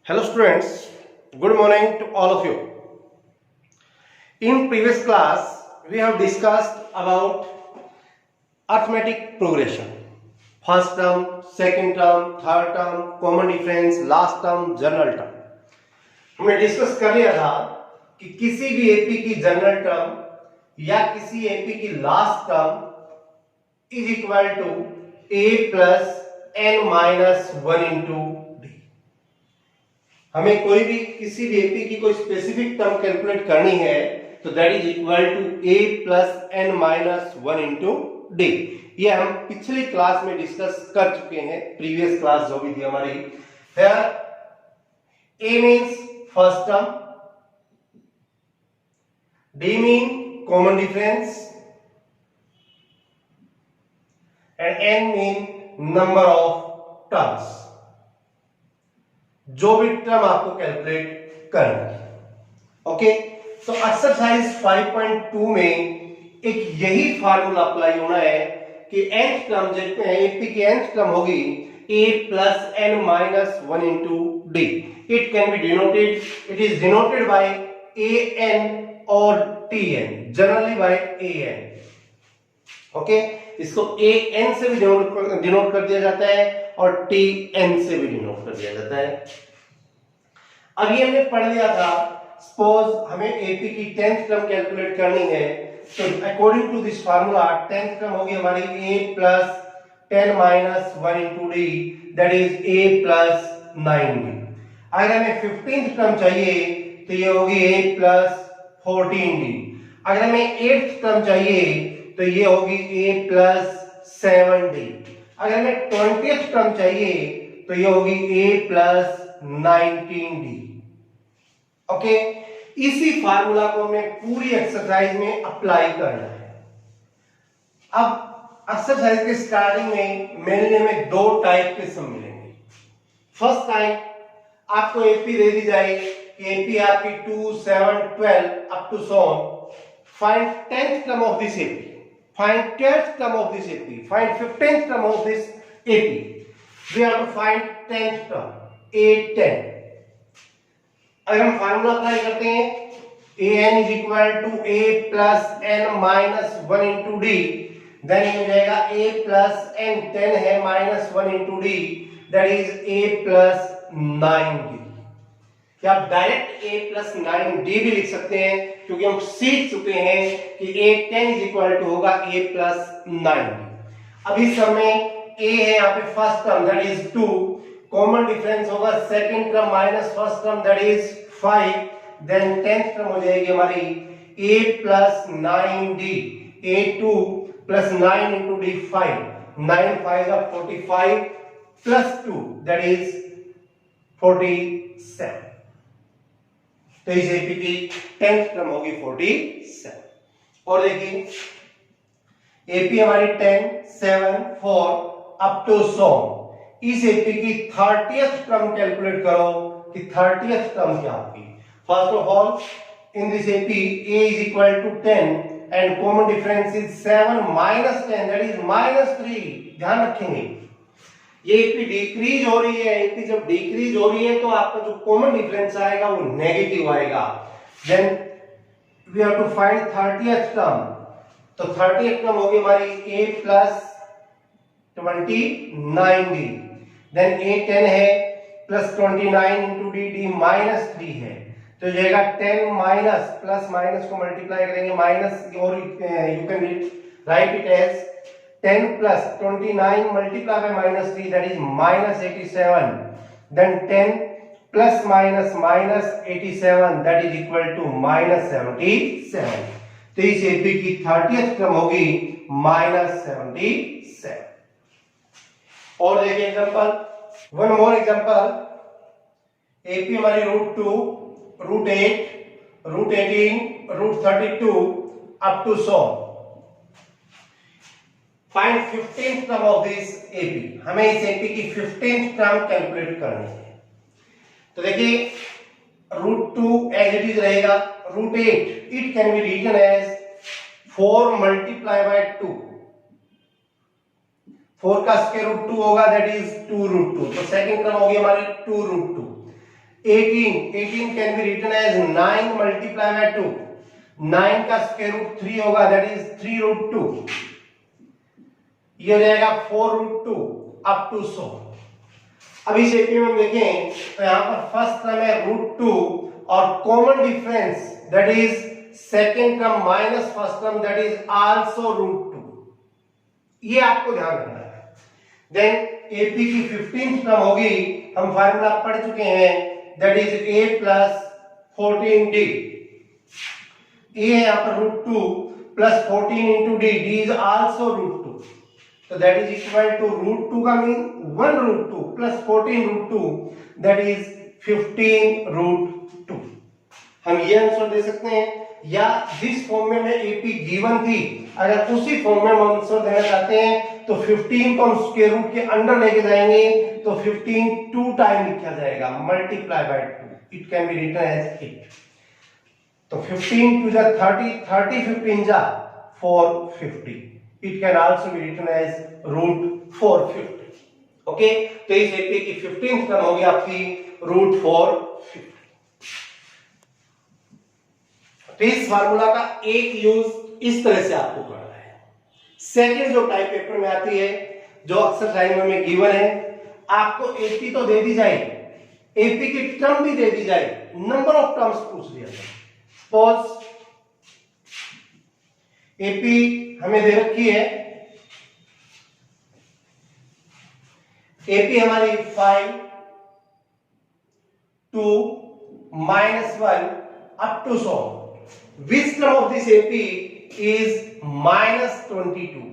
Hello students, good morning to all of you. In previous class, we have discussed about arithmetic progression. First term, second term, third term, common difference, last term, general term. हमने discuss कर लिया था कि किसी भी AP की general term या किसी एपी की last term is equal to a plus n minus 1 into d. हमें कोई भी किसी भी एपी की कोई स्पेसिफिक टर्म कैलकुलेट करनी है तो that is equal to a plus n minus 1 into d. ये हम पिछली क्लास में डिस्कस कर चुके हैं, प्रीवियस क्लास जो भी थी हमारी. Here a means first term, d mean common difference and n mean number of terms. जो भी टर्म आपको कैलकुलेट करना है. ओके, तो एक्सरसाइज 5.2 में एक यही फार्मूला अप्लाई होना है कि nth टर्म देखते हैं, एपी की nth टर्म होगी a plus n minus 1 into d. It can be denoted, it is denoted by an और tn, generally by an. Okay, इसको an से भी डिनोट कर दिया जाता है और tn से भी डिनोट कर दिया जाता है. अभी हमने पढ़ लिया था, सपोज हमें एपी की 10th टर्म कैलकुलेट करनी है तो according to this formula 10th term होगी हमारी a plus 10 minus 1 into d, that is a plus 9d. अगर हमें 15th टर्म चाहिए तो ये होगी a प्लस 14d. अगर हमें 8th टर्म चाहिए तो ये होगी a प्लस 7d. अगर हमें 20th टर्म चाहिए तो ये होगी a प्लस 19d. ओके, इसी फार्मूला को हमें पूरी एक्सरसाइज में अप्लाई करना है. अब एक्सरसाइज के स्टार्टिंग में मेनली हमें दो टाइप के सम मिलेंगे. फर्स्ट टाइप आपको एपी दे दी जाएगी, एपी आपकी 2 7 12 up to so on. Find 10th term of this AP, find 12th term of this AP, find 15th term of this AP. We have to find 10th term, A10. अगर हम formula apply करते हैं, an is equal to a plus n minus 1 into d, then ये हो जाएगा a plus n, 10 है minus 1 into d, that is a plus 9d. क्या आप डायरेक्ट a plus 9d भी लिख सकते हैं, क्योंकि हम सीख चुके हैं कि a10 is equal to होगा a plus 9d. अभी समय a है यहाँ पे first term, that is 2, common difference होगा second term minus first term, that is 5, then 10th term हो जाएगी हमारी a plus 9d, a2 plus 9 into d 5, 9 5 are 45 plus 2, that is 47. तो इस एपी की 10th टर्म होगी 47. और देखिए एपी हमारी 10 7 4 अप टू सो. इस एपी की 30th टर्म कैलकुलेट करो कि 30th टर्म क्या होगी. First of all in this AP a is equal to 10 and common difference is 7 minus 10, that is minus 3. ध्यान रखेंगे ये एपी डिक्रीज हो रही है. एपी जब डिक्रीज हो रही है तो आपका जो कॉमन डिफरेंस आएगा वो नेगेटिव आएगा. Then we have to find 30th term. तो 30th टर्म होगी हमारी a plus 29d, then a10 है plus 29 into d, d minus 3 है तो जाएगा 10 माइनस प्लस माइनस को मल्टीप्लाई करेंगे माइनस, और you can write it as 10 plus 29 multiplied by minus 3, that is minus 87. Then 10 plus minus minus 87, that is equal to minus 77. तो इस AP की 30th term होगी minus 77. और देखिए example, one more example. AP हमारी √2, √8, √18, √32 up to so. Find 15th term of this AP. हमें इस AP की 15th टर्म कैलकुलेट करनी है. तो देखिए √2 एज इट इज रहेगा, √8 it can be written as 4 multiply by 2. 4 का स्क्वायर रूट 2 होगा, दैट इज 2 √2. तो सेकंड टर्म होगी हमारी 2 √2. 18 can be written as 9 multiply by 2, 9 का स्क्वायर रूट 3 होगा, दैट इज 3 रूट 2, ये हो जाएगा 4 रूट 2 अप टू 100। अब इस एपी में देखें तो यहां पर फर्स्ट टर्म है रूट 2 और common difference that is second term minus first term that is also root 2, ये आपको ध्यान रखना है। देन एपी की 15th टर्म होगी, हम फार्मूला पढ़ चुके हैं, that is a plus 14d, a है यहां पर root 2 plus 14 into d, d is also root 2, तो that is equal to root 2 का mean 1 root 2 plus 14 root 2 that is 15 root 2। हम ये आंसर दे सकते हैं, या जिस फॉर्म में एपी गिवन थी अगर उसी फॉर्म में हम आंसर देना चाहते हैं तो 15 को हम स्क्वायर रूट के अंदर लेके जाएंगे तो 15 2 टाइम लिखा जाएगा multiply by 2, it can be written as 8। तो 15 टू जा 30, 30 15 जा 450, it can also be written as root 450। Okay, तो इस एपी की 15th टर्म होगी आपकी रूट 450। तो इस फार्मूला का एक यूज इस तरह से आपको करना है। सेकंड जो टाइप पेपर में आती है, जो अक्सर टाइम में गिवन है, आपको एपी तो दे दी जाए, एपी की टर्म भी दे दी जाए, नंबर ऑफ टर्म्स पूछ दिया जाए। सपोज एपी हमें दे रखी है, एपी हमारी 5 2 -1 up to 100, which term of this AP is -22।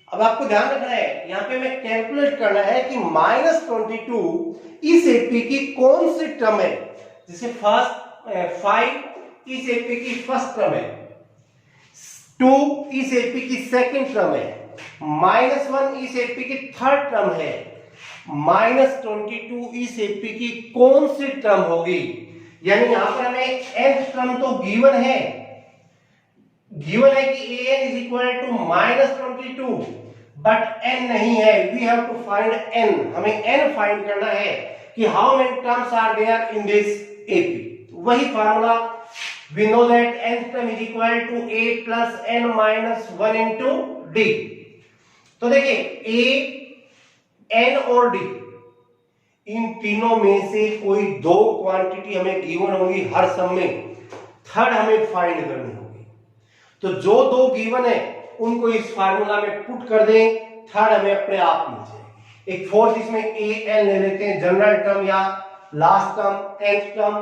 अब आपको ध्यान रखना है, यहां पे हमें कैलकुलेट करना है कि -22 इस एपी की कौन सी टर्म है। जैसे फर्स्ट 5 इस एपी की फर्स्ट टर्म है, 2 इस एपी की सेकंड टर्म है, -1 इस एपी की थर्ड टर्म है, -22 इस एपी की कौन सी टर्म होगी। यानी यहां पर हमें nth टर्म तो गिवन है कि an is equal to -22, but n नहीं है, we have to find n, हमें n फाइंड करना है कि how many terms are there in this AP। वही formula, we know that nth term is equal to a plus n minus 1 into d। तो देखिए a, n और d, इन तीनों में से कोई दो क्वांटिटी हमें गिवन होगी हर सम में, थर्ड हमें फाइंड करनी होगी। तो जो दो गिवन है उनको इस फार्मूला में पुट कर दें, थर्ड हमें अपने आप मिल जाएगी। एक फोर्थ इसमें ए एन ले लेते हैं, जनरल टर्म या लास्ट टर्म, टेंथ टर्म।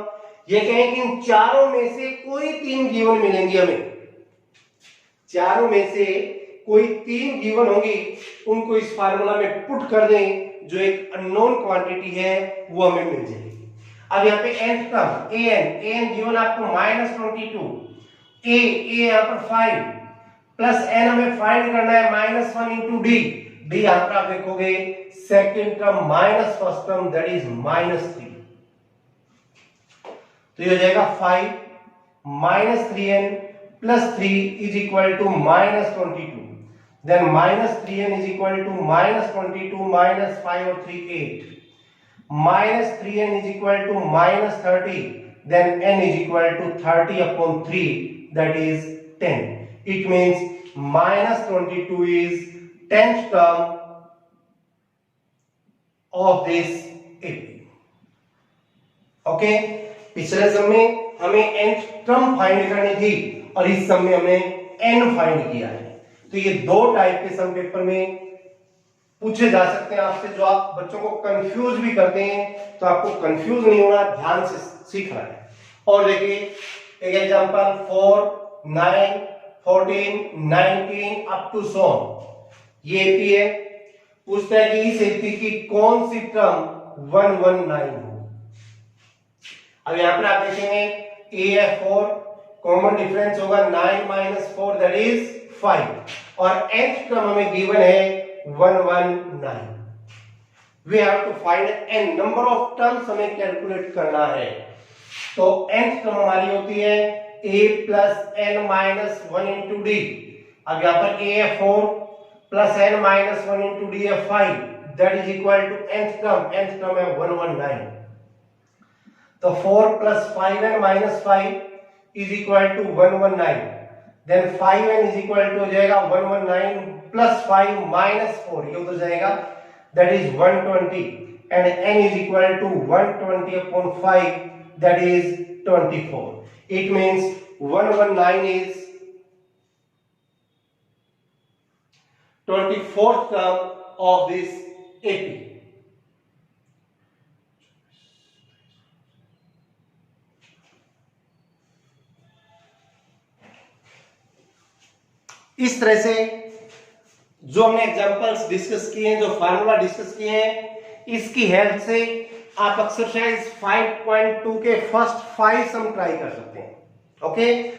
ये कहें कि इन चारों में से कोई तीन गिवन मिलेंगी हमें, चारों में से कोई तीन गिवन होगी, उनको इस फार्मूला में पुट कर दें, जो एक अननोन क्वांटिटी है वो हमें मिल जाएगी। अब यहाँ पे nth टर्म an गिवन आपको -22, a यहाँ पर 5 प्लस n हमें फाइंड करना है -1 इंटू d, यहाँ पर आप देखोगे second term minus first term that is -3, तो ये हो जाएगा 5 -3n plus 3 is equal to -22, then -3n is equal to -22 minus 5 और 3 8, -3n is equal to -30, then n is equal to 30 upon 3 that is 10. It means -22 is 10th term of this AP. Okay, पिछले सम में हमें nth term find करनी थी और इस सम में हमने n फाइंड किया है। तो ये दो टाइप के सम पेपर में पूछे जा सकते हैं आपसे, जो आप बच्चों को कंफ्यूज भी करते हैं, तो आपको कंफ्यूज नहीं होना, ध्यान से सीखना है। और देखिए एक एग्जांपल 4 9 14 19 अप टू 100, ये एपी है, पूछता है कि इस एपी की कौन सी टर्म 119 हो। अब यहां पर आप देखेंगे ए है 4, कॉमन डिफरेंस होगा 9 - 4 दैट इज 5, और nth टर्म हमें गिवन है 119। We have to find n, number of terms हमें कैलकुलेट करना है। तो nth टर्म हमारी होती है a plus n minus 1 into d. अब यहां पर a है 4 plus n minus 1 into d है 5, that is equal to nth term है 119। तो 4 plus 5n minus 5 is equal to 119, then 5n is equal to हो जाएगा 119 प्लस 5 माइनस 4, ये उधर जाएगा, that is 120, and n is equal to 120 upon 5, that is 24. It means 119 is 24th term of this AP. इस तरह से जो हमने एग्जांपल्स डिस्कस किए हैं, जो फार्मूला डिस्कस किए हैं, इसकी हेल्प से आप एक्सरसाइज 5.2 के फर्स्ट 5 सम ट्राई कर सकते हैं. ओके